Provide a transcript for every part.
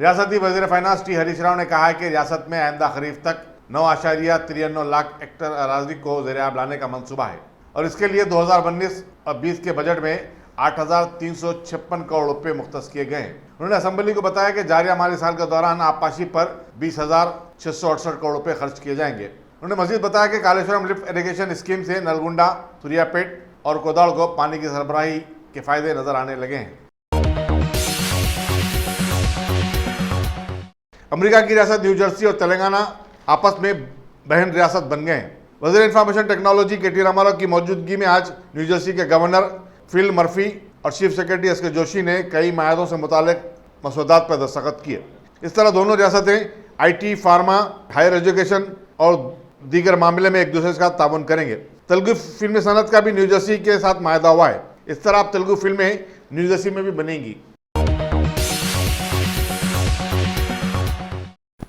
रियासती वजीर finance T Harish Rao ने कहा है कि रियासत में आइंदा खरीफ तक 9.93 लाख हेक्टेयर अराजी को ज़ेर-ए-आब लाने का मंसूबा है और इसके लिए 2019 और 20 के बजट में 8,356 करोड़ रुपए मुख्तस किए गए हैं। उन्होंने असेंबली को बताया कि जारिया माली साल के दौरान आबपाशी पर 20,668 करोड़ रुपए खर्च किए जाएंगे। उन्होंने मजीद बताया कि कालेश्वरम लिफ्ट इरिगेशन स्कीम से नलगुंडा, सूर्यापेट और कोदाड़ को पानी की सरबराही के फायदे नजर आने लगे हैं। अमेरिका की रियासत न्यू जर्सी और तेलंगाना आपस में बहन रियासत बन गए हैं। वज़ीर इंफॉर्मेशन टेक्नोलॉजी के.टी. रामाराव की मौजूदगी में आज न्यू जर्सी के गवर्नर फिल मर्फी और चीफ सेक्रेटरी एस.के. जोशी ने कई माहदों से मुतालिक मसौदात पर दस्तखत किए। इस तरह दोनों रियासतें IT, फार्मा, हायर एजुकेशन और दीगर मामले में एक दूसरे के साथ ताउन करेंगे। तेलुगु फिल्म सनत का भी न्यू जर्सी के साथ माहदा हुआ है। इस तरह अब तेलुगु फिल्में न्यू जर्सी में भी बनेंगी।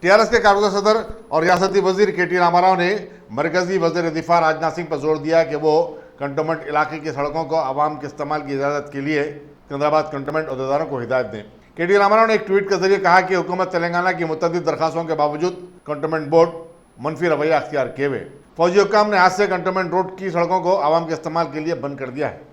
TRS के कारगुज़र सदर और रियासती वजीर के.टी. रामाराव ने मरकजी वजीर दिफा राजनाथ सिंह पर जोर दिया कि वो कंटोनमेंट इलाके की सड़कों को आवाम के इस्तेमाल की इजाज़त के लिए सिकंदराबाद कंटोनमेंट अहदेदारों को हिदायत दें। के.टी. रामाराव ने एक ट्वीट के जरिए कहा कि हुकूमत तेलंगाना की मुतअद्दिद दरखास्तों के बावजूद कंटोनमेंट बोर्ड मनफी रवैया अख्तियार किए हुए। फौजी हुक्काम ने आज से कंटोनमेंट रोड की सड़कों को आवाम के इस्तेमाल के लिए बंद कर दिया है।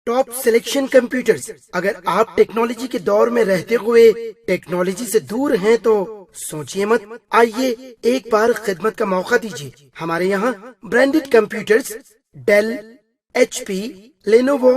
Top selection computers. अगर आप टेक्नोलॉजी के दौर में रहते हुए टेक्नोलॉजी से दूर हैं तो सोचिए मत, आइए एक बार खिदमत का मौका दीजिए। हमारे यहाँ branded computers Dell, HP, Lenovo,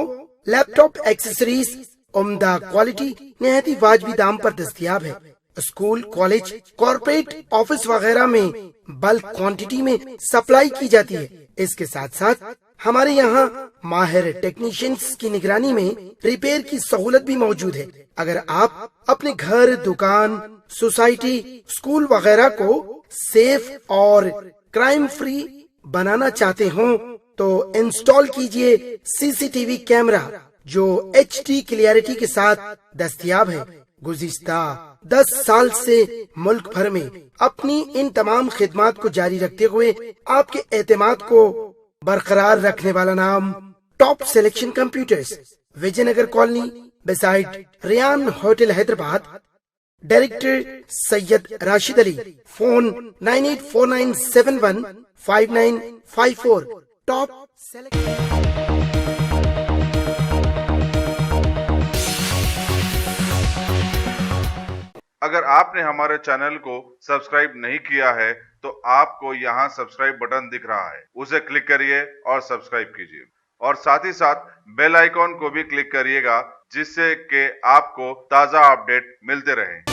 laptop accessories उम्दा क्वालिटी निहायत ही वाजबी दाम पर दस्तयाब है। स्कूल, कॉलेज, कॉर्पोरेट, ऑफिस वगैरह में बल्क क्वांटिटी में सप्लाई की जाती है। इसके साथ साथ हमारे यहाँ माहिर टेक्नीशियंस की निगरानी में रिपेयर की सहूलत भी मौजूद है। अगर आप अपने घर, दुकान, सोसाइटी, स्कूल वगैरह को सेफ और क्राइम फ्री बनाना चाहते हो तो इंस्टॉल कीजिए CCTV कैमरा जो HD क्लियरिटी के साथ दस्तयाब है। गुज़िश्ता 10 साल से मुल्क भर में अपनी इन तमाम खिदमात को जारी रखते हुए आपके एतमाद को बरकरार रखने वाला नाम top selection computers, Vijayanagar colony beside Riyan hotel, Hyderabad. Director Syed Rashid Ali. Phone 9849715954। Top अगर आपने हमारे चैनल को सब्सक्राइब नहीं किया है तो आपको यहाँ सब्सक्राइब बटन दिख रहा है, उसे क्लिक करिए और सब्सक्राइब कीजिए और साथ ही साथ बेल आइकॉन को भी क्लिक करिएगा जिससे कि आपको ताज़ा अपडेट मिलते रहें।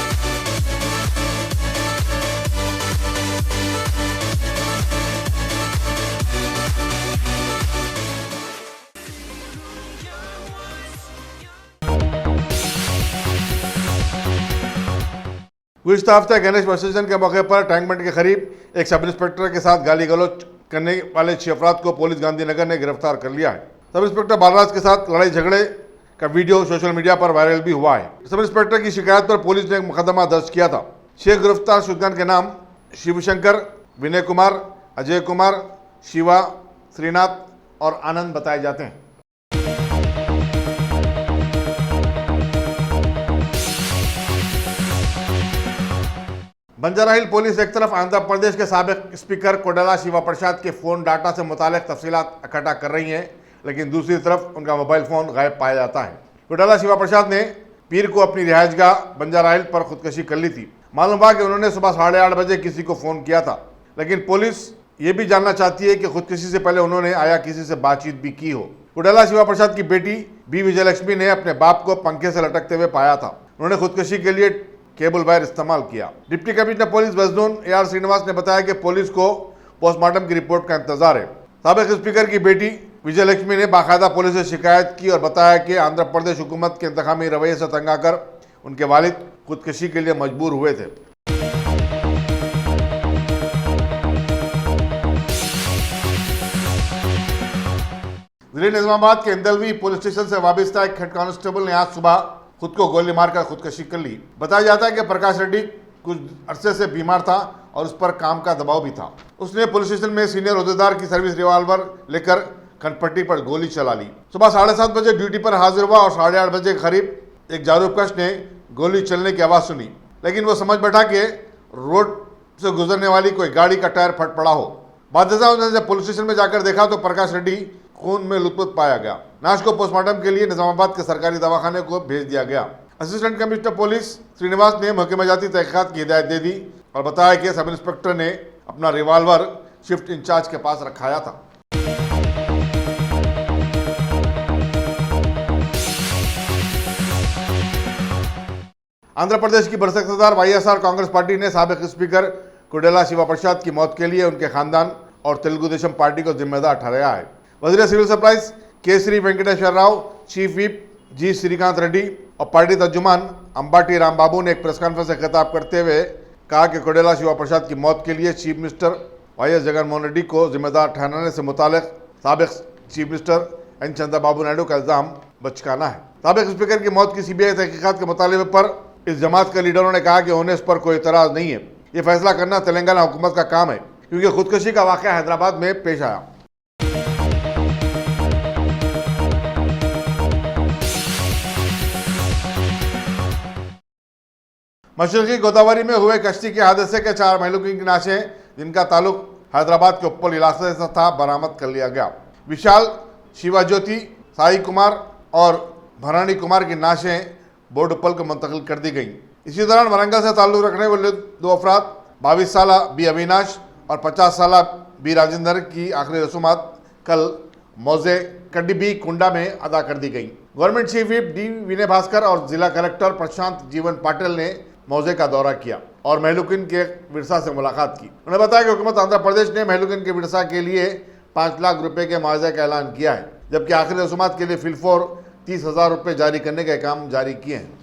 गुज़िश्ता हफ्ते गणेश विसर्जन के मौके पर टैंकबंड के करीब एक सब इंस्पेक्टर के साथ गाली गलौज करने वाले 6 अफराद को पुलिस गांधीनगर ने गिरफ्तार कर लिया है। सब इंस्पेक्टर बालराज के साथ लड़ाई झगड़े का वीडियो सोशल मीडिया पर वायरल भी हुआ है। सब इंस्पेक्टर की शिकायत पर पुलिस ने एक मुकदमा दर्ज किया था। 6 गिरफ्तार शुदगान के नाम शिवशंकर, विनय कुमार, अजय कुमार, शिवा, श्रीनाथ और आनंद बताए जाते हैं। बंजारा हिल पुलिस एक तरफ आंध्र प्रदेश के साबिक स्पीकर कोडाला शिवा प्रसाद के फ़ोन डाटा से मुतालिक तफसीलात इकट्ठा कर रही हैं, लेकिन दूसरी तरफ उनका मोबाइल फ़ोन गायब पाया जाता है। कोडाला शिवा प्रसाद ने पीर को अपनी रिहाइशगाह बंजारा हिल पर खुदकशी कर ली थी। मालूम हुआ कि उन्होंने सुबह 8:30 बजे किसी को फ़ोन किया था, लेकिन पुलिस ये भी जानना चाहती है कि खुदकशी से पहले उन्होंने आया किसी से बातचीत भी की हो। कोडाला शिवा प्रसाद की बेटी बी विजयलक्ष्मी ने अपने बाप को पंखे से लटकते हुए पाया था। उन्होंने खुदकशी के लिए केबल वायर इस्तेमाल किया। डिप्टी कमिश्नर पुलिस बजनून AR श्रीनिवास ने बताया कि पुलिस को पोस्टमार्टम की रिपोर्ट का इंतजार है। साबिक स्पीकर की बेटी विजयलक्ष्मी ने बाकायदा पुलिस से शिकायत की और बताया कि आंध्र प्रदेश हुकूमत के इंतकामी रवैये से तंग आकर उनके वालिद खुदकशी के लिए मजबूर हुए थे। जिले निजामाबाद के इंदलवी पुलिस स्टेशन से वाबस्ता एक हेड कांस्टेबल ने आज सुबह खुद को गोली मारकर खुदकशी कर ली। बताया जाता है कि प्रकाश रेड्डी कुछ अरसे से बीमार था और उस पर काम का दबाव भी था। उसने पुलिस स्टेशन में सीनियर ओहदेदार की सर्विस रिवॉल्वर लेकर खनपट्टी पर गोली चला ली। सुबह 7:30 बजे ड्यूटी पर हाजिर हुआ और 8:30 बजे के करीब एक जारूबकश ने गोली चलने की आवाज़ सुनी, लेकिन वो समझ बैठा कि रोड से गुजरने वाली कोई गाड़ी का टायर फट पड़ा हो। बादशाह ने जब पुलिस स्टेशन में जाकर देखा तो प्रकाश रेड्डी खून में लुथपुथ पाया गया। लाश को पोस्टमार्टम के लिए निजामाबाद के सरकारी दवाखाने को भेज दिया गया। असिस्टेंट कमिश्नर पुलिस श्रीनिवास ने मौके में जाती तहकीकात की हिदायत दे दी और बताया कि सब इंस्पेक्टर ने अपना रिवॉल्वर शिफ्ट इंचार्ज के पास रखाया था। आंध्र प्रदेश की बरसक सत्ताधार वाईएसआर कांग्रेस पार्टी ने साबिक स्पीकर कोडेला शिवा प्रसाद की मौत के लिए उनके खानदान और तेलुगु देशम पार्टी को जिम्मेदार ठहराया है। वजीर civil supplies Kesari Venkateswara Rao, chief whip G Srikanth Reddy और पार्टी तर्जुमान अंबाटी रामबाबू ने एक प्रेस कॉन्फ्रेंस से खिताब करते हुए कहा कि कोडेला शिवा प्रसाद की मौत के लिए chief minister YS Jaganmohan Reddy को जिम्मेदार ठहराने से मुतालिक साबिक chief minister N Chandrababu Naidu का इल्जाम बचकाना है। साबिक स्पीकर की मौत की सीबीआई तहकीकात के मुतालिबे पर इस जमात के लीडरों ने कहा कि उन्हें इस पर कोई इतराज नहीं है। ये फैसला करना तेलंगाना हुकूमत का काम है, क्योंकि खुदकुशी का वाकया हैदराबाद में पेश आया। मशरकी गोदावरी में हुए कश्ती के हादसे के 4 महिलाओं की लाशें, जिनका ताल्लुक हैदराबाद के उप्पल इलाके से था, बरामद कर लिया गया। विशाल, शिवाज्योति, साई कुमार और भरानी कुमार की लाशें बोर्ड उप्पल को मुंतकिल कर दी गई। इसी दौरान वरंगल से ताल्लुक रखने वाले 2 अफराद 22 साल बी अविनाश और 50 साल बी राजेंद्र की आखिरी रसूमात कल मौजे कड्डीबी कुंडा में अदा कर दी गई। गवर्नमेंट चीफ व्हिप डी विनय भास्कर और जिला कलेक्टर प्रशांत जीवन पाटिल ने मौजे का दौरा किया और महलूकिन के विरसा से मुलाकात की। उन्होंने बताया कि हुकूमत आंध्र प्रदेश ने महलूकिन के विरसा के लिए 5 लाख रुपए के मुआवजे का ऐलान किया है, जबकि आखिरी रसूमात के लिए फिलफोर 30,000 रुपये जारी करने के काम जारी किए हैं।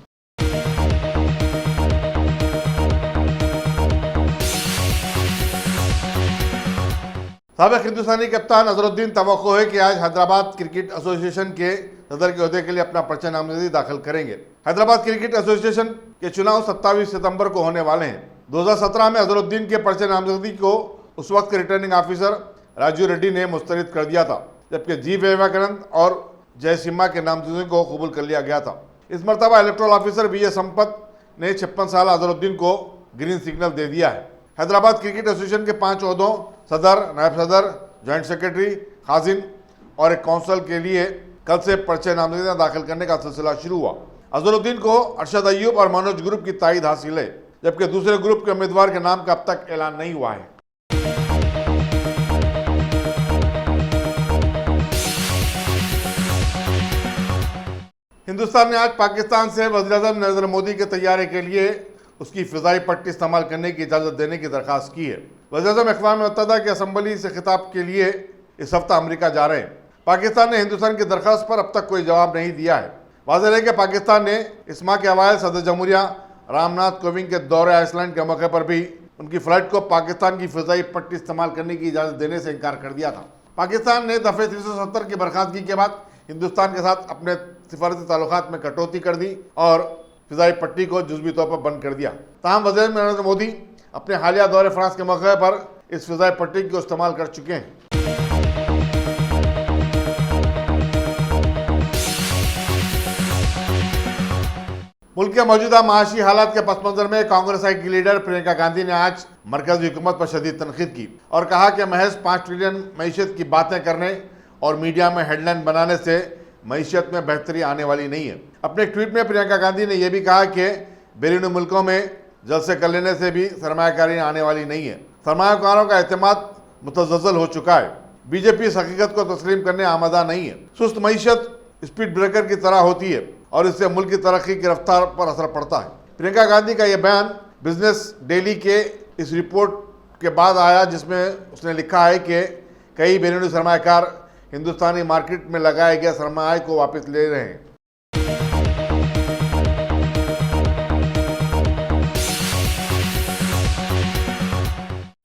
साबिक हिंदुस्तानी कप्तान अजहरुद्दीन तवक्को है कि आज हैदराबाद क्रिकेट एसोसिएशन के सदर के ओहदे के लिए अपना पर्चा नामजदगी दाखिल करेंगे। हैदराबाद क्रिकेट एसोसिएशन के चुनाव 27 सितंबर को होने वाले हैं। 2017 में अजहरुद्दीन के पर्चे नामजदगी को उस वक्त के रिटर्निंग ऑफिसर राजू रेड्डी ने मुस्तरद कर दिया था, जबकि जी विवेकानंद और जय सिम्हा के नामजदगी को कबूल कर लिया गया था। इस मरतबा electoral officer V S Sampath ने 56 साल अजहरुद्दीन को ग्रीन सिग्नल दे दिया है। हैदराबाद क्रिकेट एसोसिएशन के 5 ओहदों सदर, नायब सदर, जॉइंट सेक्रेटरी, खाजिन और एक काउंसिल के लिए कल से पर्चे नामजदगियां दाखिल करने का सिलसिला शुरू हुआ। अजहरुद्दीन को अरशद अय्यूब और मनोज ग्रुप की ताईद हासिल है, जबकि दूसरे ग्रुप के उम्मीदवार के नाम का अब तक ऐलान नहीं हुआ है। हिंदुस्तान ने आज पाकिस्तान से वज़ीर-ए-आज़म नरेंद्र मोदी के तैयारे के लिए उसकी फ़िज़ाई पट्टी इस्तेमाल करने की इजाज़त देने की दरख्वास्त की है। वज़ीर-ए-आज़म अक़वाम मुत्तहिदा की असम्बली से खिताब के लिए इस हफ्ता अमेरिका जा रहे हैं। पाकिस्तान ने हिंदुस्तान की दरख्वास्त पर अब तक कोई जवाब नहीं दिया है। वाज़ेह है कि पाकिस्तान ने इस माह के अवाइल सदर जमहूरिया रामनाथ कोविंद के दौरे आइसलैंड के मौके पर भी उनकी फ़्लाइट को पाकिस्तान की फ़िज़ाई पट्टी इस्तेमाल करने की इजाज़त देने से इनकार कर दिया था। पाकिस्तान ने दफ़े 370 की बर्खास्तगी के बाद हिंदुस्तान के साथ अपने सिफारती ताल्लुकात में कटौती कर दी और फ़िज़ाई पट्टी को जुज़वी तौर पर बंद कर दिया। ताहम वज़ीर नरेंद्र मोदी अपने हालिया दौरे फ्रांस के मौके पर इस फ़िज़ाई पट्टी को इस्तेमाल कर चुके हैं। मुल्क के मौजूदा माशी हालात के पस मंज़र में कांग्रेस आई की लीडर प्रियंका गांधी ने आज मरकजी हुकूमत पर शदीद तनकीद की और कहा कि महज 5 ट्रिलियन मईशत की बातें करने और मीडिया में हेडलाइन बनाने से मईशत में बेहतरी आने वाली नहीं है। अपने एक ट्वीट में प्रियंका गांधी ने यह भी कहा कि बैरूनी मुल्कों में जलसे कर लेने से भी सरमायाकारी आने वाली नहीं है। सरमायाकारों का एतमाद मुतज़्ज़ल हो चुका है। बीजेपी इस हकीकत को तस्लीम करने आमादा नहीं है। सुस्त मईशत स्पीड ब्रेकर की तरह होती है और इससे मुल्क की तरक्की की रफ्तार पर असर पड़ता है। प्रियंका गांधी का यह बयान बिजनेस डेली के इस रिपोर्ट के बाद आया, जिसमें उसने लिखा है कि कई बैरूनी सरमायाकार हिंदुस्तानी मार्केट में लगाए गए सरमाए को वापस ले रहे हैं।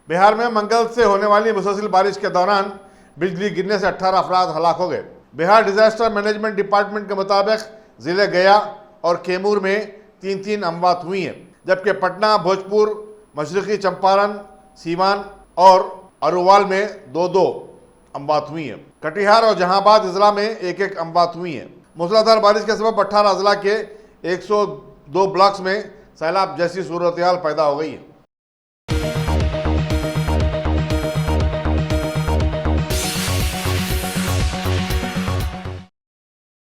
बिहार में मंगल से होने वाली मुसलसल बारिश के दौरान बिजली गिरने से 18 अफराद हलाक हो गए। बिहार डिजास्टर मैनेजमेंट डिपार्टमेंट के मुताबिक जिले गया और कैमूर में 3 अमवात हुई हैं, जबकि पटना, भोजपुर, मशरकी चंपारण, सीवान और अरुवाल में 2 अमवात हुई है। कटिहार और जहांबाद अजला में एक एक अमवात हुई है। मूसलाधार बारिश के सबब 18 अजला के 102 ब्लॉक्स में सैलाब जैसी सूरत हाल पैदा हो गई है।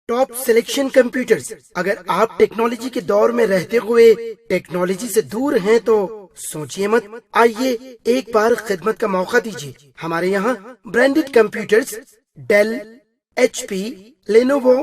Top selection computers. अगर आप टेक्नोलॉजी के दौर में रहते हुए टेक्नोलॉजी से दूर हैं तो सोचिए मत, आइए एक बार खिदमत का मौका दीजिए। हमारे यहाँ branded computers Dell, HP, Lenovo,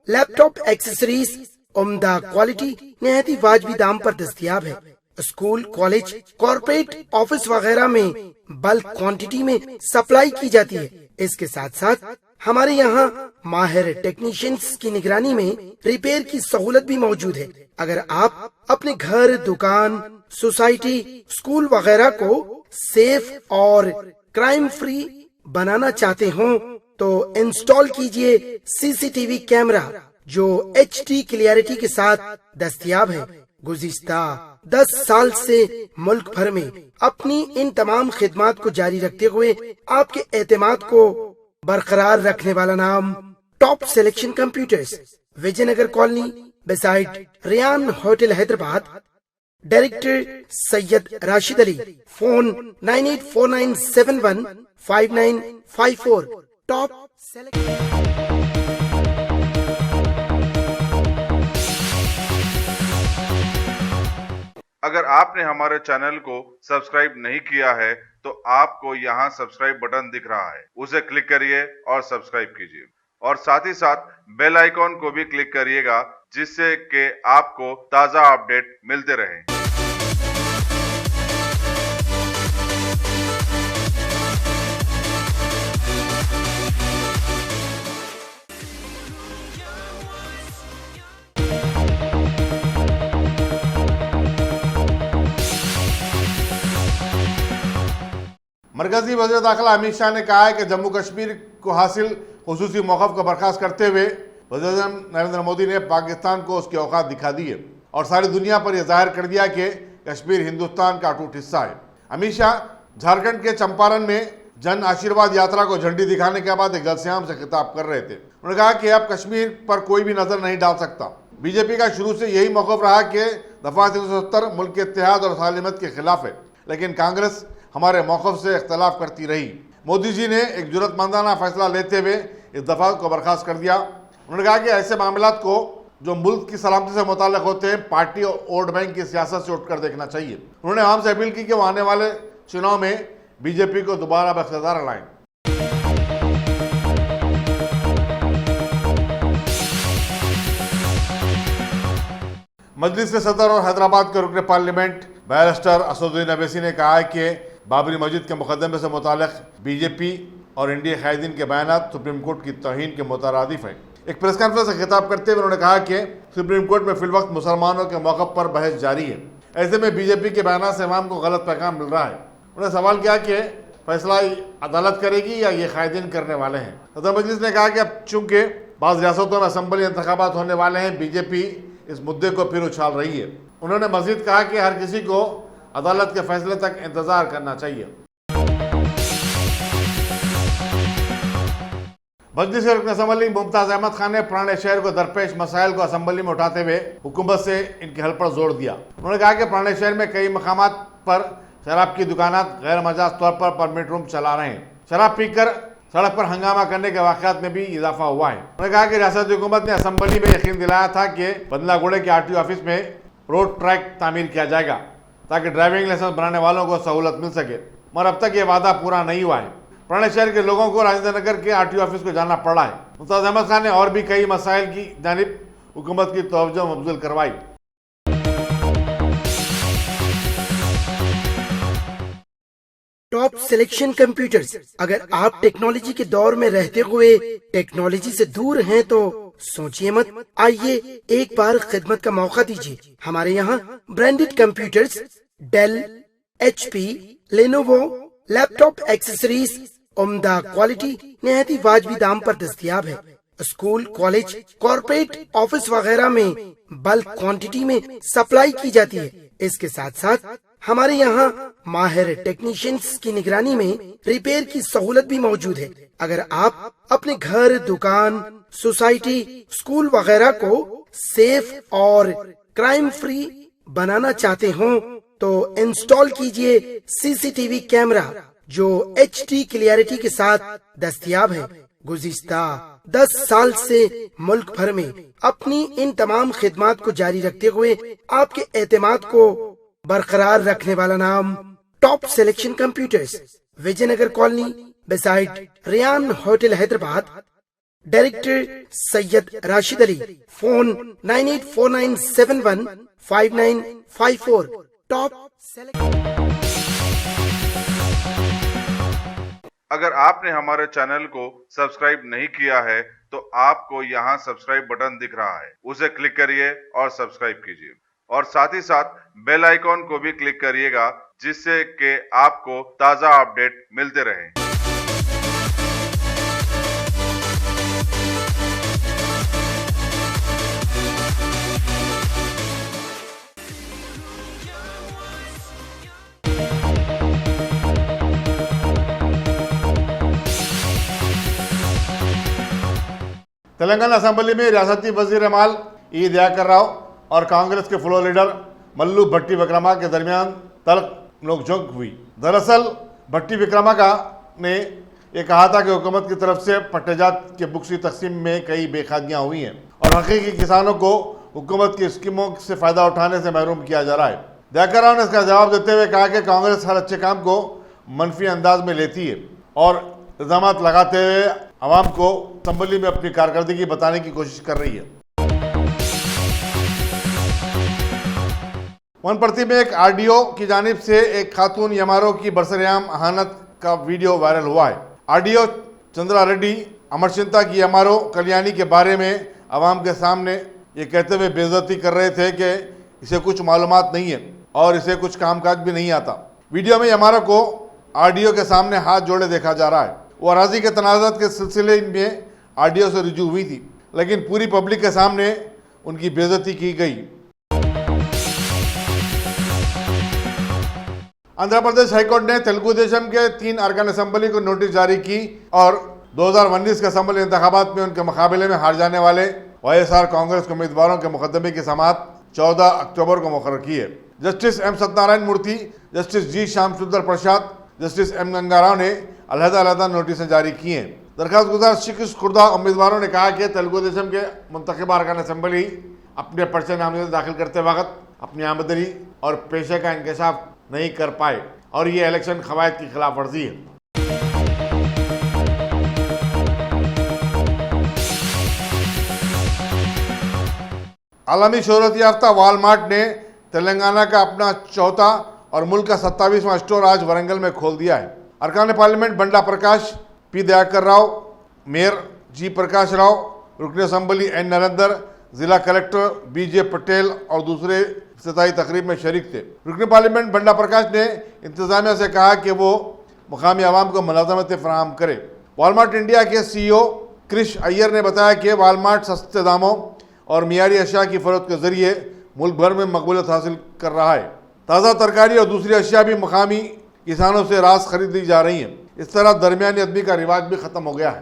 laptop accessories उम्दा क्वालिटी निहायत ही वाजबी दाम पर दस्तयाब है। स्कूल, कॉलेज, कॉर्पोरेट, ऑफिस वगैरह में बल्क क्वांटिटी में सप्लाई की जाती है। इसके साथ साथ हमारे यहाँ माहिर टेक्नीशियंस की निगरानी में रिपेयर की सहूलत भी मौजूद है। अगर आप अपने घर, दुकान, सोसाइटी, स्कूल वगैरह को सेफ और क्राइम फ्री बनाना चाहते हो तो इंस्टॉल कीजिए CCTV कैमरा जो HD क्लियरिटी के साथ दस्तयाब है। गुज़िश्ता 10 साल से मुल्क भर में अपनी इन तमाम खिदमात को जारी रखते हुए आपके एतमाद को बरकरार रखने वाला नाम top selection computers, Vijayanagar colony beside Riyan hotel Hyderabad. Director Syed Rashid Ali. Phone 9849715954। Top अगर आपने हमारे चैनल को सब्सक्राइब नहीं किया है तो आपको यहाँ सब्सक्राइब बटन दिख रहा है, उसे क्लिक करिए और सब्सक्राइब कीजिए और साथ ही साथ बेल आइकॉन को भी क्लिक करिएगा जिससे कि आपको ताज़ा अपडेट मिलते रहें। मरकजी वज़ीर दाखिला अमित शाह ने कहा है कि जम्मू कश्मीर को हासिल खुसूसी मौक़िफ़ को बर्खास्त करते हुए वज़ीर-ए-आज़म नरेंद्र मोदी ने पाकिस्तान को उसके औकात दिखा दिए और सारी दुनिया पर यह जाहिर कर दिया कि कश्मीर हिंदुस्तान का अटूट हिस्सा है। अमित शाह झारखंड के चंपारण में जन आशीर्वाद यात्रा को झंडी दिखाने के बाद एक जलसेआम से खिताब कर रहे थे। उन्होंने कहा कि अब कश्मीर पर कोई भी नजर नहीं डाल सकता। बीजेपी का शुरू से यही मौक़िफ़ रहा कि दफ़ा 370 मुल्क के इत्तेहाद और सालिमत के खिलाफ है, लेकिन कांग्रेस हमारे मौक़िफ़ से इख्तलाफ करती रही। मोदी जी ने एक जुर्रतमंदाना फैसला लेते हुए इस दफ़ा को बर्खास्त कर दिया। उन्होंने कहा कि ऐसे मामलात को जो मुल्क की सलामती से मुताल्लिक़ होते हैं पार्टी और वोट बैंक की सियासत से उठकर देखना चाहिए। उन्होंने आवाम से अपील की कि वो आने वाले चुनाव में बीजेपी को दोबारा बख्तियार लाएं। मजलिस के सदर और हैदराबाद के रुकन पार्लियामेंट बैरिस्टर असदुद्दीन अवैसी ने कहा है कि बाबरी मस्जिद के मुकदमे से मुताल्लिक़ बीजेपी और इंडिया कायदीन के बयानात सुप्रीम कोर्ट की तौहीन के मुतरादिफ हैं। एक प्रेस कॉन्फ्रेंस से खिताब करते हुए उन्होंने कहा कि सुप्रीम कोर्ट में फिलवक्त मुसलमानों के मौक़िफ़ पर बहस जारी है। ऐसे में बीजेपी के बयान से अवाम को गलत पैगाम मिल रहा है। उन्होंने सवाल किया कि फैसला अदालत करेगी या ये कायदीन करने वाले हैं। सदर मजलिस ने कहा कि अब चूँकि बाज़ रियासतों में असम्बली इंतखाबात होने वाले हैं, बीजेपी इस मुद्दे को फिर उछाल रही है। उन्होंने मज़ीद कहा कि हर किसी को अदालत के फैसले तक इंतजार करना चाहिए। मजलिस के रुकन असम्बली मुमताज़ अहमद खान ने पुराने शहर को दरपेश मसाइल को असम्बली में उठाते हुए हुकूमत से इनके हल पर जोर दिया। उन्होंने कहा कि पुराने शहर में कई मकामात पर शराब की दुकानात गैर मजाज तौर पर परमिट रूम चला रहे हैं। शराब पीकर सड़क पर हंगामा करने के वाक़यात में भी इजाफा हुआ है। उन्होंने कहा कि रियासती हुकूमत ने असम्बली में यकीन दिलाया था कि बंदलागुड़े के RTO ऑफिस में रोड ट्रैक तामीर किया जाएगा ताकि ड्राइविंग लाइसेंस बनाने वालों को सहूलत मिल सके, मगर अब तक ये वादा पूरा नहीं हुआ है। पुराने शहर के लोगों को राजेंद्र नगर के RTO ऑफिस को जाना पड़ा है। मुमताज़ अहमद खान ने और भी कई मसाइल की जानिब हुकूमत की तवज्जो मबज़ूल करवाई। Top selection computers. अगर आप टेक्नोलॉजी के दौर में रहते हुए टेक्नोलॉजी से दूर हैं तो सोचिए मत, आइए एक बार खिदमत का मौका दीजिए। हमारे यहाँ branded computers Dell, HP, Lenovo, laptop accessories उम्दा क्वालिटी निहायत ही वाजबी दाम पर दस्तयाब है। स्कूल, कॉलेज, कॉर्पोरेट, ऑफिस वगैरह में बल्क क्वांटिटी में सप्लाई की जाती है। इसके साथ साथ हमारे यहाँ माहिर टेक्नीशियंस की निगरानी में रिपेयर की सहूलत भी मौजूद है। अगर आप अपने घर, दुकान, सोसाइटी, स्कूल वगैरह को सेफ और क्राइम फ्री बनाना चाहते हो तो इंस्टॉल कीजिए सीसीटीवी कैमरा जो HD क्लियरिटी के साथ दस्तयाब है। गुज़िश्ता 10 साल से मुल्क भर में अपनी इन तमाम खिदमात को जारी रखते हुए आपके एतमाद को बरकरार रखने वाला नाम top selection computers, Vijayanagar colony, beside Riyan hotel, Hyderabad. Director Syed Rashid Ali. Phone 9849715954। Top अगर आपने हमारे चैनल को सब्सक्राइब नहीं किया है तो आपको यहाँ सब्सक्राइब बटन दिख रहा है, उसे क्लिक करिए और सब्सक्राइब कीजिए और साथ ही साथ बेल आइकॉन को भी क्लिक करिएगा जिससे कि आपको ताज़ा अपडेट मिलते रहें। तेलंगाना असेंबली में रियासती वजीर माल ई दयाकर राव और कांग्रेस के फ्लोर लीडर मल्लू भट्टी विक्रमा के दरमियान तल्ख नोकझोंक हुई। दरअसल भट्टी विक्रमा ने यह कहा था कि हुकूमत की तरफ से पट्टेजात के बुक्सी तकसीम में कई बेखादियाँ हुई हैं और हकीकी किसानों को हुकूमत की स्कीमों से फ़ायदा उठाने से महरूम किया जा रहा है। दयाकर राव ने इसका जवाब देते हुए कहा कि कांग्रेस हर अच्छे काम को मनफी अंदाज में लेती है और इल्ज़ाम लगाते हुए आवाम को असेंबली में अपनी कारकर्दगी बताने की कोशिश कर रही है। वनप्रति में एक RDO की जानिब से एक खातून यमारो की बरसरेआम अहानत का वीडियो वायरल हुआ है। RDO चंद्रा रेड्डी अमरचिंता की यमारो कल्याणी के बारे में आवाम के सामने ये कहते हुए बेइज्जती कर रहे थे कि इसे कुछ मालूमात नहीं है और इसे कुछ कामकाज भी नहीं आता। वीडियो में यमारो को RDO के सामने हाथ जोड़े देखा जा रहा है। वो अराजी के तनाज़ात के सिलसिले में RDO से रुजू हुई थी, लेकिन पूरी पब्लिक के सामने उनकी बेइज्जती की गई। आंध्र प्रदेश हाईकोर्ट ने तेलुगु देशम के 3 अरकान असेंबली को नोटिस जारी की और 2019 के असेंबली इंतखाबात में उनके मुकाबले में हार जाने वाले YSR कांग्रेस के उम्मीदवारों के मुकदमे की समाअत 14 अक्टूबर को मुकर्रर की है। जस्टिस M सत्यनारायण मूर्ति, जस्टिस G श्याम सुंदर प्रसाद, जस्टिस M गंगाराव ने अलहदा नोटिस जारी किए हैं। दरखास्त गुजार शिकस्त खुर्दा उम्मीदवारों ने कहा कि तेलुगु देशम के मुंतखब अरकान असेंबली अपने पर्चे नामजद दाखिल करते वक्त अपनी आमदनी और पेशे का इंकशाफ नहीं कर पाए और ये इलेक्शन कवायद की खिलाफ वर्जी है। आलमी शोहरत याफ्ता वालमार्ट ने तेलंगाना का अपना चौथा और मुल्क का 27वां स्टोर आज वरंगल में खोल दिया है। अरकान पार्लियामेंट बंडा प्रकाश, P Dayakar Rao, mayor G Prakash Rao, रुकन असम्बली N नरेंद्र, जिला कलेक्टर BJ पटेल और दूसरे इफ्तिताई तकरीब में शरीक थे। रुकन पार्लियामेंट बंडा प्रकाश ने इंतजामिया से कहा कि वो मुकामी आवाम को मुलाजमतें फराहम करे। वालमार्ट इंडिया के CEO क्रिश अय्यर ने बताया कि वालमार्ट सस्ते दामों और मियारी अशिया की फरोख्त के जरिए मुल्क भर में मकबूलियत हासिल कर रहा है। ताज़ा तरकारी और दूसरी अशिया भी मुकामी किसानों से रास खरीदी जा रही हैं। इस तरह दरमियानी आदमी का रिवाज भी खत्म हो गया है।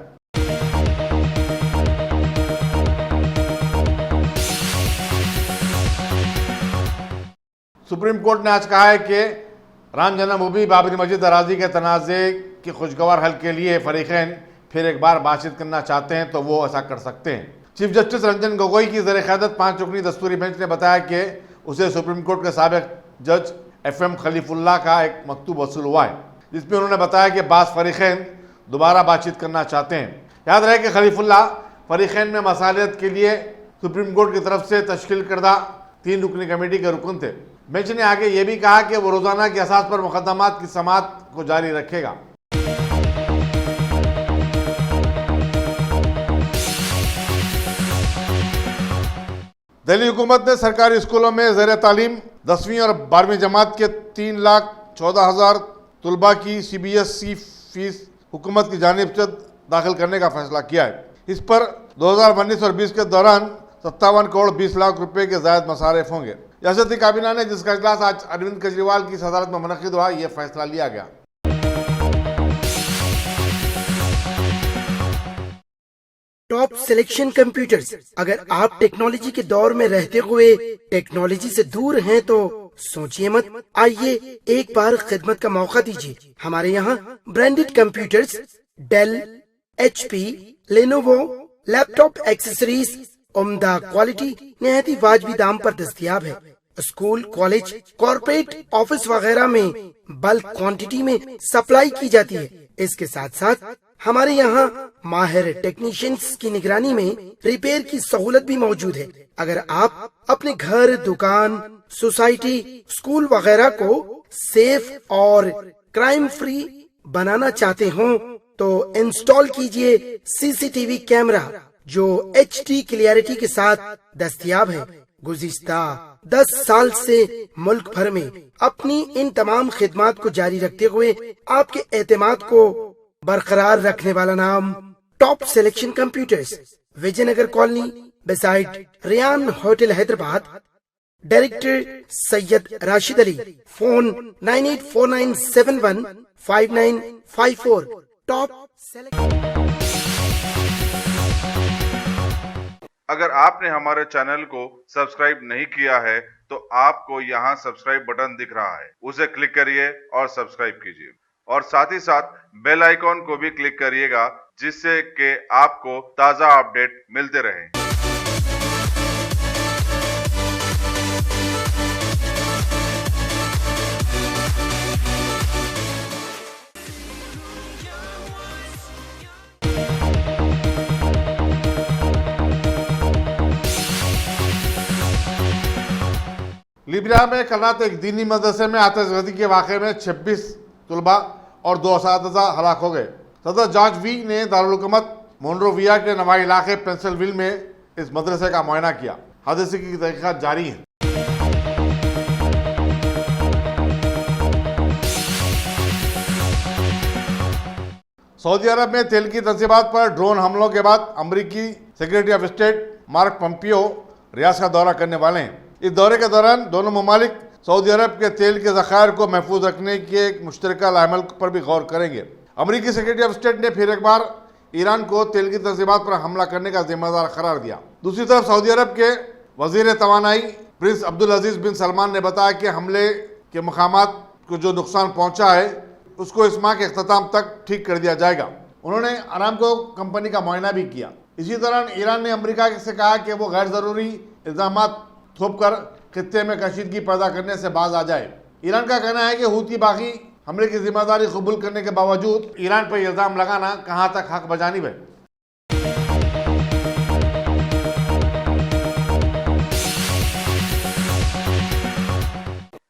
सुप्रीम कोर्ट ने आज कहा है कि राम जन्मभूमि बाबरी मस्जिद अराजी के तनाज़े के खुशगवार हल के लिए फरीकैन फिर एक बार बातचीत करना चाहते हैं तो वो ऐसा कर सकते हैं। चीफ जस्टिस रंजन गोगोई की ज़ेर क़यादत 5 रुकनी दस्तूरी बेंच ने बताया कि उसे सुप्रीम कोर्ट के साबिक जज FM खलीफुल्लाह का एक मकतूब वसूल हुआ है, जिसमें उन्होंने बताया कि बास फरीकैन दोबारा बातचीत करना चाहते हैं। याद रहे कि खलीफुल्लाह फरीकैन में मसालियत के लिए सुप्रीम कोर्ट की तरफ से तश्कील करदा 3 रुकनी कमेटी के रुकन थे। बेंच ने आगे ये भी कहा कि वो रोजाना के असास पर मुकदमात की समाअत को जारी रखेगा। दिल्ली हुकूमत ने सरकारी स्कूलों में ज़ेर तालीम 10वीं और 12वीं जमात के 3,14,000 तलबा की CBSE फीस हुकूमत की जानिब से दाखिल करने का फैसला किया है। इस पर 2019 और 20 के दौरान 57 करोड़ 20 लाख रुपए के ज़ायद मसारिफ होंगे। रियासती काबीना ने, जिसका इजलास आज अरविंद केजरीवाल की सदारत में मुनक़िद हुआ, यह फैसला लिया गया। Top selection computers. अगर आप टेक्नोलॉजी के दौर में रहते हुए टेक्नोलॉजी से दूर हैं तो सोचिए मत, आइए एक बार खिदमत का मौका दीजिए। हमारे यहाँ branded computers Dell, HP, Lenovo, laptop accessories उम्दा क्वालिटी निहायत ही वाजबी दाम पर दस्तयाब है। स्कूल, कॉलेज, कॉर्पोरेट, ऑफिस वगैरह में बल्क क्वांटिटी में सप्लाई की जाती है। इसके साथ साथ हमारे यहाँ माहिर टेक्नीशियंस की निगरानी में रिपेयर की सहूलत भी मौजूद है। अगर आप अपने घर, दुकान, सोसाइटी, स्कूल वगैरह को सेफ और क्राइम फ्री बनाना चाहते हो तो इंस्टॉल कीजिए CCTV कैमरा जो HD क्लियरिटी के साथ दस्तयाब है। गुज़िश्ता 10 साल से मुल्क भर में अपनी इन तमाम खिदमात को जारी रखते हुए आपके एतमाद को बरकरार रखने वाला नाम top selection computers, Vijayanagar colony beside Riyan hotel, Hyderabad. Director Syed Rashid Ali. Phone 9849715954। Top अगर आपने हमारे चैनल को सब्सक्राइब नहीं किया है तो आपको यहाँ सब्सक्राइब बटन दिख रहा है, उसे क्लिक करिए और सब्सक्राइब कीजिए और साथ ही साथ बेल आइकॉन को भी क्लिक करिएगा जिससे कि आपको ताज़ा अपडेट मिलते रहें। लीबिया में कल रात एक दीनी मदरसे में आतिशबाजी के वाक़े में 26 तलबा और 2 असातिज़ा हलाक हो गए। सदर जॉर्ज वी ने दारुल हुकूमत मोनरोविया के नवाई इलाके पेंसिलविल में इस मदरसे का मुआयना किया। हादसे की तहकीकात जारी है। सऊदी अरब में तेल की तंसीबात पर ड्रोन हमलों के बाद अमरीकी secretary of state mark Pompeo Riyadh का दौरा करने वाले हैं। इस दौरे के दौरान दोनों ममालिक सऊदी अरब के तेल के ज़खायर को महफूज रखने के एक मुश्तरका लामल पर भी गौर करेंगे। अमरीकी सेक्रेटरी ऑफ स्टेट ने फिर एक बार ईरान को तेल की तंसीबात पर हमला करने का जिम्मेदार करार दिया। दूसरी तरफ सऊदी अरब के वजीर तवानाई प्रिंस अब्दुल अजीज बिन सलमान ने बताया कि हमले के मकामात को जो नुकसान पहुँचा है उसको इस माह के अख्ताम तक ठीक कर दिया जाएगा। उन्होंने अरामको कंपनी का मुआयना भी किया। इसी दौरान ईरान ने अमेरिका से कहा कि वो गैर ज़रूरी इल्ज़ाम थोप कर खित्ते में कशीदगी पैदा करने से बाज आ जाए। ईरान का कहना है कि हूती बागी हमले की जिम्मेदारी कबूल करने के बावजूद ईरान पर इल्ज़ाम लगाना कहाँ तक हक बजानिब है।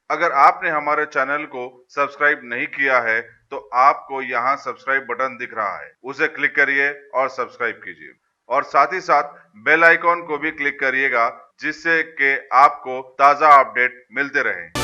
अगर आपने हमारे चैनल को सब्सक्राइब नहीं किया है तो आपको यहाँ सब्सक्राइब बटन दिख रहा है, उसे क्लिक करिए और सब्सक्राइब कीजिए और साथ ही साथ बेल आइकॉन को भी क्लिक करिएगा जिससे कि आपको ताज़ा अपडेट मिलते रहें।